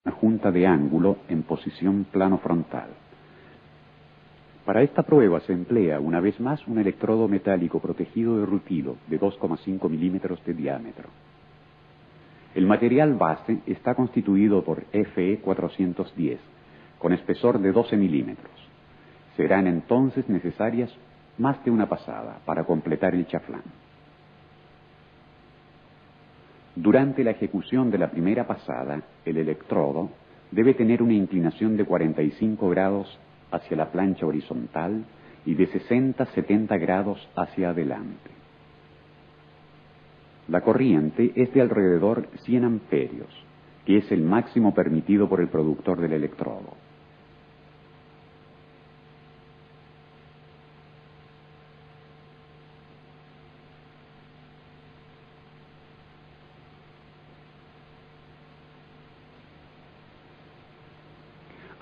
una junta de ángulo en posición plano frontal. Para esta prueba se emplea una vez más un electrodo metálico protegido de rutilo de 2,5 milímetros de diámetro. El material base está constituido por Fe 410, con espesor de 12 milímetros. Serán entonces necesarias más de una pasada para completar el chaflán. Durante la ejecución de la primera pasada, el electrodo debe tener una inclinación de 45 grados hacia la plancha horizontal y de 60-70 grados hacia adelante. La corriente es de alrededor 100 amperios, que es el máximo permitido por el productor del electrodo.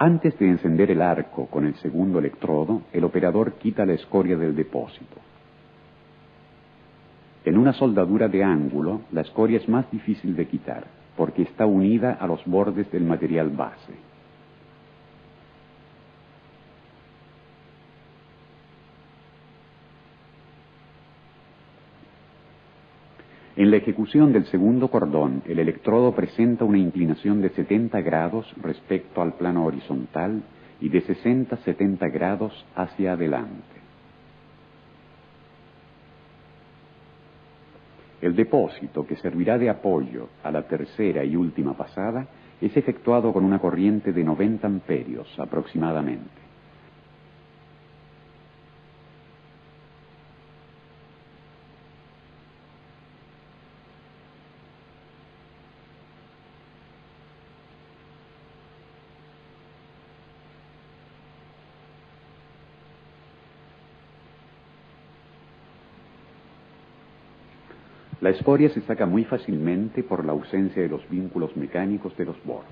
Antes de encender el arco con el segundo electrodo, el operador quita la escoria del depósito. En una soldadura de ángulo, la escoria es más difícil de quitar, porque está unida a los bordes del material base. En la ejecución del segundo cordón, el electrodo presenta una inclinación de 70 grados respecto al plano horizontal y de 60-70 grados hacia adelante. El depósito, que servirá de apoyo a la tercera y última pasada, es efectuado con una corriente de 90 amperios aproximadamente. La escoria se saca muy fácilmente por la ausencia de los vínculos mecánicos de los bordes.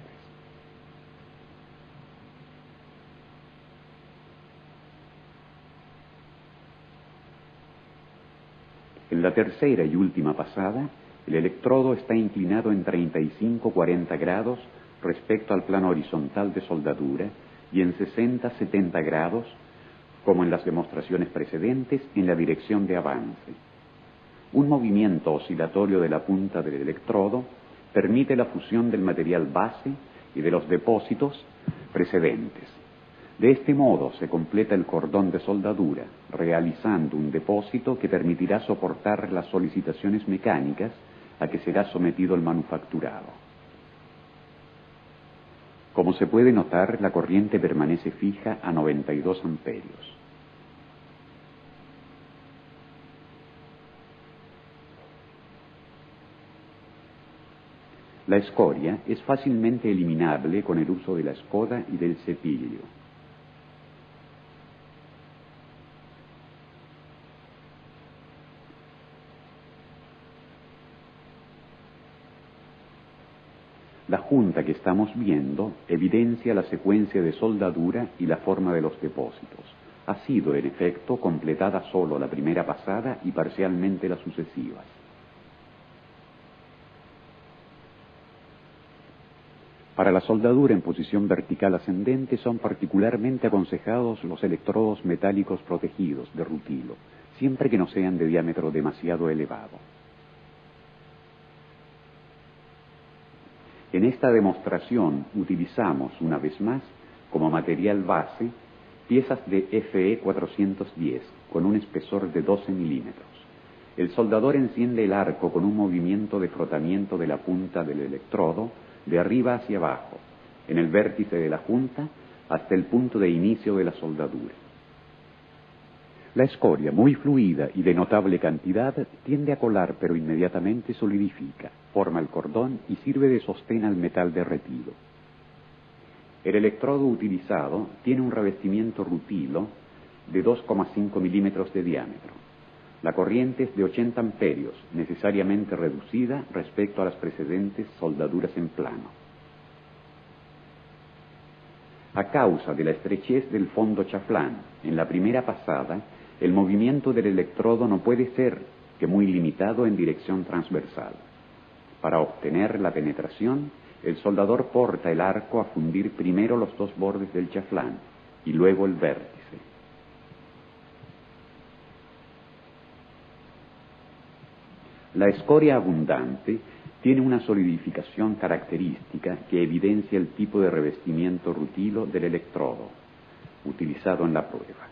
En la tercera y última pasada, el electrodo está inclinado en 35-40 grados respecto al plano horizontal de soldadura y en 60-70 grados, como en las demostraciones precedentes, en la dirección de avance. Un movimiento oscilatorio de la punta del electrodo permite la fusión del material base y de los depósitos precedentes. De este modo se completa el cordón de soldadura, realizando un depósito que permitirá soportar las solicitaciones mecánicas a que será sometido el manufacturado. Como se puede notar, la corriente permanece fija a 92 amperios. La escoria es fácilmente eliminable con el uso de la escoda y del cepillo. La junta que estamos viendo evidencia la secuencia de soldadura y la forma de los depósitos. Ha sido, en efecto, completada solo la primera pasada y parcialmente las sucesivas. Para la soldadura en posición vertical ascendente son particularmente aconsejados los electrodos metálicos protegidos de rutilo, siempre que no sean de diámetro demasiado elevado. En esta demostración utilizamos una vez más como material base piezas de Fe 410 con un espesor de 12 milímetros. El soldador enciende el arco con un movimiento de frotamiento de la punta del electrodo de arriba hacia abajo, en el vértice de la junta, hasta el punto de inicio de la soldadura. La escoria, muy fluida y de notable cantidad, tiende a colar, pero inmediatamente solidifica, forma el cordón y sirve de sostén al metal derretido. El electrodo utilizado tiene un revestimiento rutilo de 2,5 milímetros de diámetro. La corriente es de 80 amperios, necesariamente reducida respecto a las precedentes soldaduras en plano. A causa de la estrechez del fondo chaflán, en la primera pasada, el movimiento del electrodo no puede ser que muy limitado en dirección transversal. Para obtener la penetración, El soldador porta el arco a fundir primero los dos bordes del chaflán y luego el vértice. La escoria abundante tiene una solidificación característica que evidencia el tipo de revestimiento rutilo del electrodo utilizado en la prueba.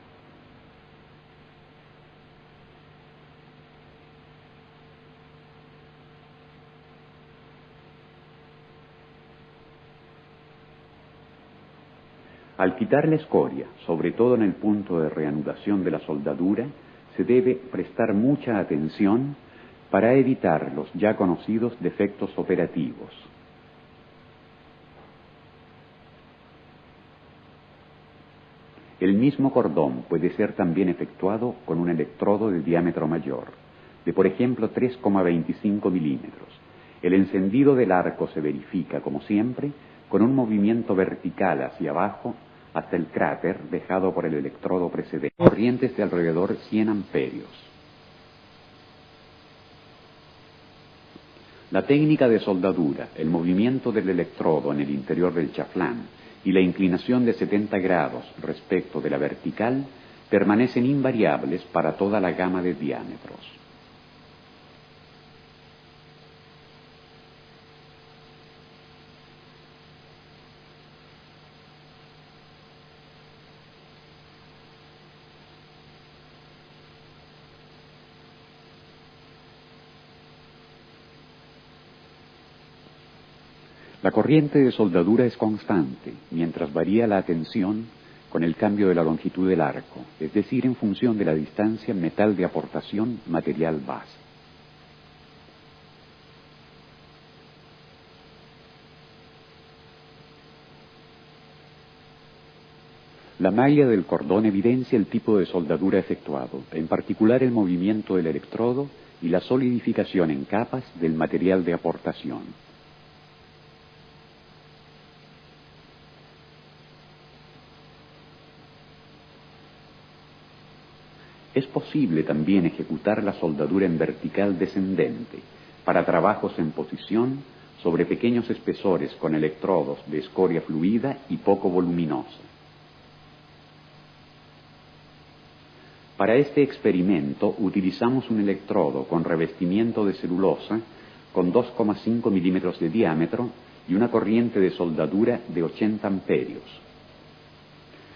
Al quitar la escoria, sobre todo en el punto de reanudación de la soldadura, se debe prestar mucha atención para evitar los ya conocidos defectos operativos. El mismo cordón puede ser también efectuado con un electrodo de diámetro mayor, de por ejemplo 3,25 milímetros. El encendido del arco se verifica, como siempre, con un movimiento vertical hacia abajo hasta el cráter dejado por el electrodo precedente. Corrientes de alrededor 100 amperios. La técnica de soldadura, el movimiento del electrodo en el interior del chaflán y la inclinación de 70 grados respecto de la vertical permanecen invariables para toda la gama de diámetros. La corriente de soldadura es constante, mientras varía la tensión con el cambio de la longitud del arco, es decir, en función de la distancia metal de aportación material base. La malla del cordón evidencia el tipo de soldadura efectuado, en particular el movimiento del electrodo y la solidificación en capas del material de aportación. Es posible también ejecutar la soldadura en vertical descendente para trabajos en posición sobre pequeños espesores con electrodos de escoria fluida y poco voluminosa. Para este experimento utilizamos un electrodo con revestimiento de celulosa con 2,5 milímetros de diámetro y una corriente de soldadura de 80 amperios.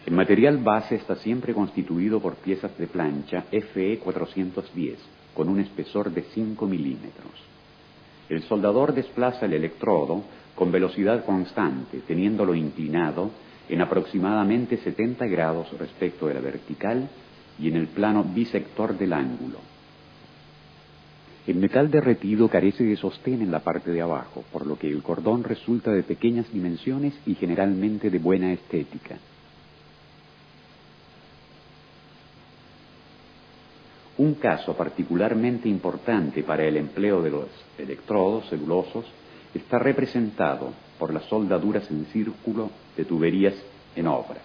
El material base está siempre constituido por piezas de plancha FE 410 con un espesor de 5 milímetros. El soldador desplaza el electrodo con velocidad constante, teniéndolo inclinado en aproximadamente 70 grados respecto de la vertical y en el plano bisector del ángulo. El metal derretido carece de sostén en la parte de abajo, por lo que el cordón resulta de pequeñas dimensiones y generalmente de buena estética. Un caso particularmente importante para el empleo de los electrodos celulosos está representado por las soldaduras en círculo de tuberías en obra.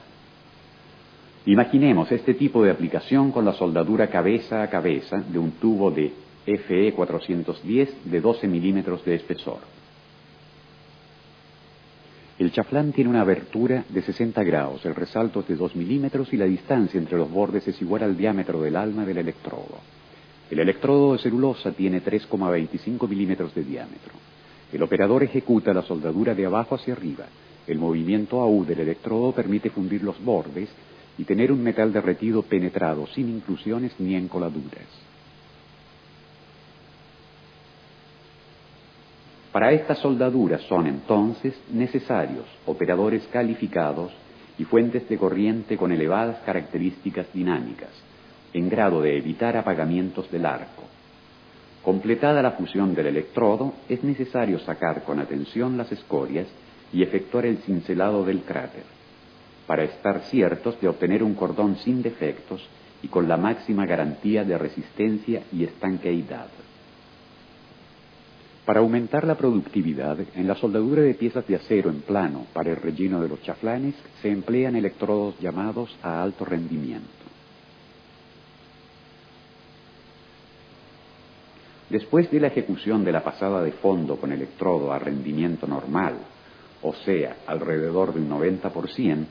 Imaginemos este tipo de aplicación con la soldadura cabeza a cabeza de un tubo de FE 410 de 12 milímetros de espesor. El chaflán tiene una abertura de 60 grados, el resalto es de 2 milímetros y la distancia entre los bordes es igual al diámetro del alma del electrodo. El electrodo de celulosa tiene 3,25 milímetros de diámetro. El operador ejecuta la soldadura de abajo hacia arriba. El movimiento AU del electrodo permite fundir los bordes y tener un metal derretido penetrado sin inclusiones ni encoladuras. Para estas soldaduras son entonces necesarios operadores calificados y fuentes de corriente con elevadas características dinámicas, en grado de evitar apagamientos del arco. Completada la fusión del electrodo, es necesario sacar con atención las escorias y efectuar el cincelado del cráter, para estar ciertos de obtener un cordón sin defectos y con la máxima garantía de resistencia y estanqueidad. Para aumentar la productividad, en la soldadura de piezas de acero en plano para el relleno de los chaflanes se emplean electrodos llamados a alto rendimiento. Después de la ejecución de la pasada de fondo con electrodo a rendimiento normal o sea, alrededor del 90%,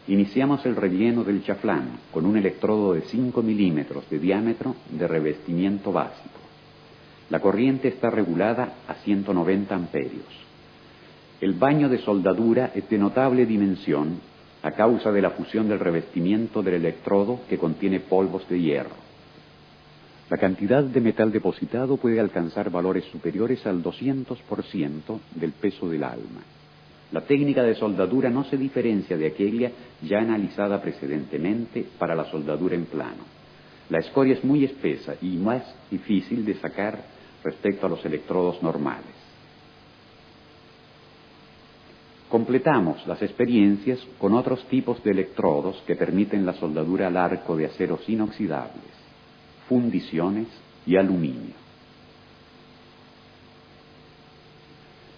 iniciamos el relleno del chaflán con un electrodo de 5 milímetros de diámetro de revestimiento básico. La corriente está regulada a 190 amperios. El baño de soldadura es de notable dimensión a causa de la fusión del revestimiento del electrodo que contiene polvos de hierro. La cantidad de metal depositado puede alcanzar valores superiores al 200% del peso del alma. La técnica de soldadura no se diferencia de aquella ya analizada precedentemente para la soldadura en plano. La escoria es muy espesa y más difícil de sacar respecto a los electrodos normales. Completamos las experiencias con otros tipos de electrodos que permiten la soldadura al arco de aceros inoxidables, fundiciones y aluminio.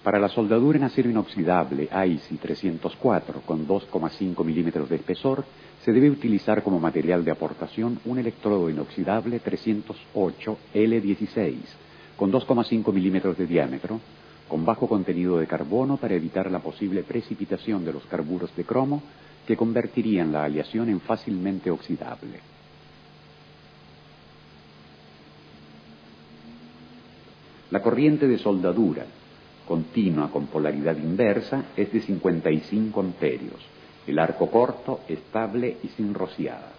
Para la soldadura en acero inoxidable AISI 304 con 2,5 milímetros de espesor, se debe utilizar como material de aportación un electrodo inoxidable 308 L16 con 2,5 milímetros de diámetro, con bajo contenido de carbono para evitar la posible precipitación de los carburos de cromo que convertirían la aleación en fácilmente oxidable. La corriente de soldadura continua con polaridad inversa es de 55 amperios, el arco corto, estable y sin rociadas.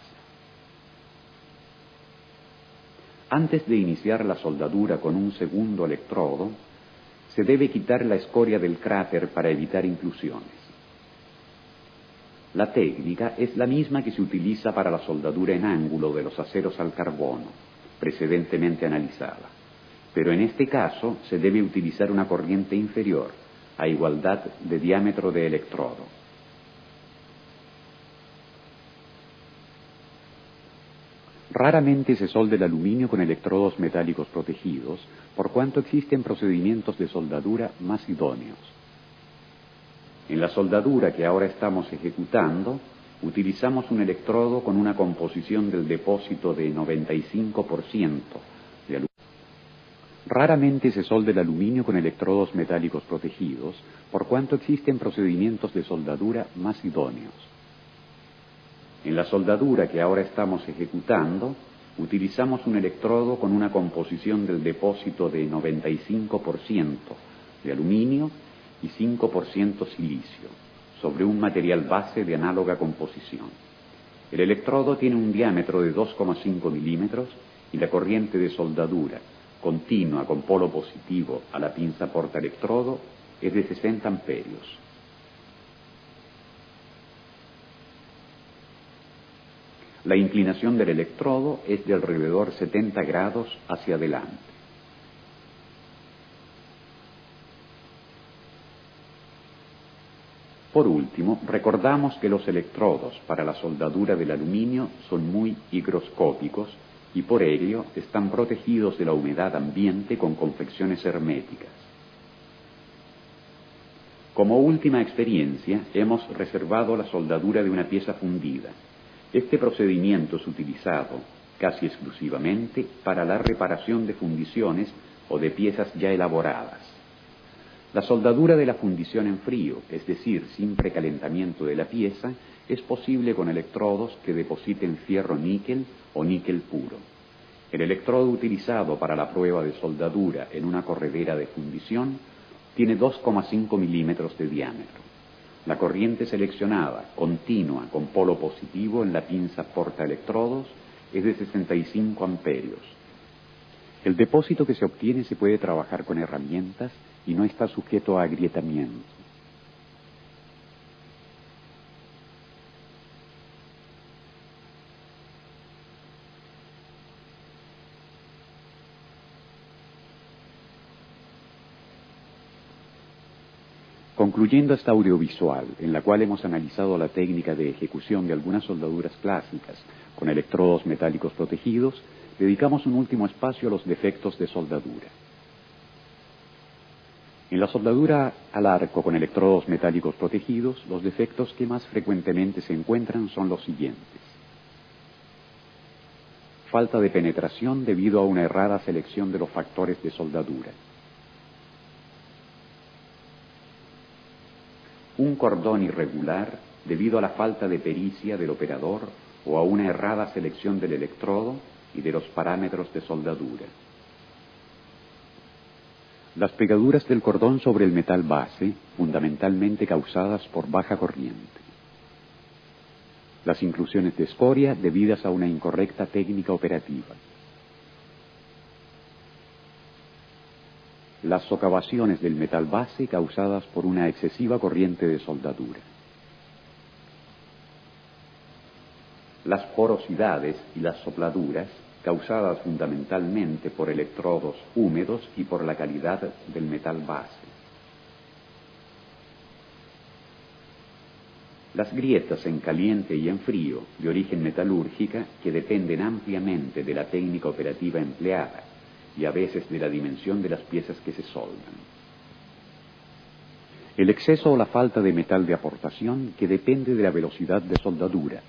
Antes de iniciar la soldadura con un segundo electrodo, se debe quitar la escoria del cráter para evitar inclusiones. La técnica es la misma que se utiliza para la soldadura en ángulo de los aceros al carbono, precedentemente analizada, pero en este caso se debe utilizar una corriente inferior, a igualdad de diámetro de electrodo. Raramente se solda el aluminio con electrodos metálicos protegidos, por cuanto existen procedimientos de soldadura más idóneos. En la soldadura que ahora estamos ejecutando, utilizamos un electrodo con una composición del depósito de 95% de aluminio. Raramente se solda el aluminio con electrodos metálicos protegidos, por cuanto existen procedimientos de soldadura más idóneos. En la soldadura que ahora estamos ejecutando, utilizamos un electrodo con una composición del depósito de 95% de aluminio y 5% silicio, sobre un material base de análoga composición. El electrodo tiene un diámetro de 2,5 milímetros y la corriente de soldadura, continua con polo positivo a la pinza portaelectrodo, es de 60 amperios. La inclinación del electrodo es de alrededor 70 grados hacia adelante. Por último, recordamos que los electrodos para la soldadura del aluminio son muy higroscópicos y por ello están protegidos de la humedad ambiente con confecciones herméticas. Como última experiencia, hemos reservado la soldadura de una pieza fundida. Este procedimiento es utilizado casi exclusivamente para la reparación de fundiciones o de piezas ya elaboradas. La soldadura de la fundición en frío, es decir, sin precalentamiento de la pieza, es posible con electrodos que depositen fierro níquel o níquel puro. El electrodo utilizado para la prueba de soldadura en una corredera de fundición tiene 2,5 milímetros de diámetro. La corriente seleccionada, continua, con polo positivo en la pinza portaelectrodos, es de 65 amperios. El depósito que se obtiene se puede trabajar con herramientas y no está sujeto a agrietamiento. Concluyendo esta audiovisual, en la cual hemos analizado la técnica de ejecución de algunas soldaduras clásicas con electrodos metálicos protegidos, dedicamos un último espacio a los defectos de soldadura. En la soldadura al arco con electrodos metálicos protegidos, los defectos que más frecuentemente se encuentran son los siguientes. Falta de penetración debido a una errada selección de los factores de soldadura. un cordón irregular debido a la falta de pericia del operador o a una errada selección del electrodo y de los parámetros de soldadura. Las pegaduras del cordón sobre el metal base, fundamentalmente causadas por baja corriente. Las inclusiones de escoria debidas a una incorrecta técnica operativa. Las socavaciones del metal base causadas por una excesiva corriente de soldadura. Las porosidades y las sopladuras causadas fundamentalmente por electrodos húmedos y por la calidad del metal base. Las grietas en caliente y en frío, de origen metalúrgica, que dependen ampliamente de la técnica operativa empleada y a veces de la dimensión de las piezas que se soldan. El exceso o la falta de metal de aportación, que depende de la velocidad de soldadura,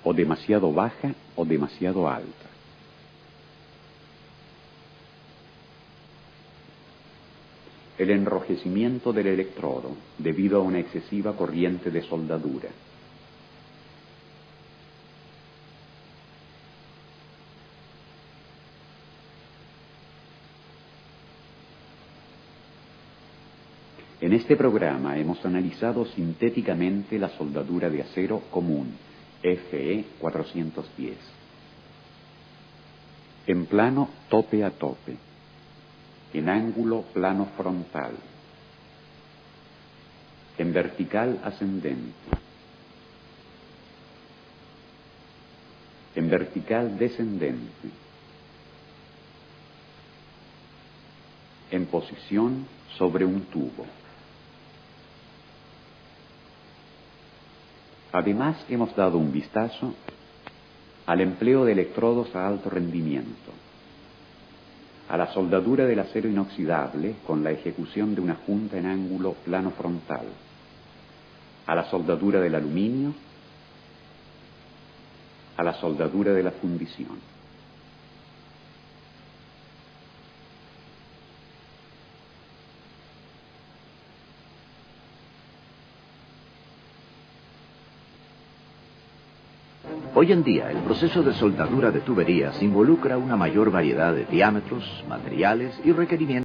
o demasiado baja o demasiado alta. El enrojecimiento del electrodo debido a una excesiva corriente de soldadura. En este programa hemos analizado sintéticamente la soldadura de acero común, FE 410. En plano tope a tope. En ángulo plano frontal, en vertical ascendente, en vertical descendente, en posición sobre un tubo. Además, hemos dado un vistazo al empleo de electrodos a alto rendimiento, a la soldadura del acero inoxidable con la ejecución de una junta en ángulo plano frontal, a la soldadura del aluminio, a la soldadura de la fundición. Hoy en día, el proceso de soldadura de tuberías involucra una mayor variedad de diámetros, materiales y requerimientos.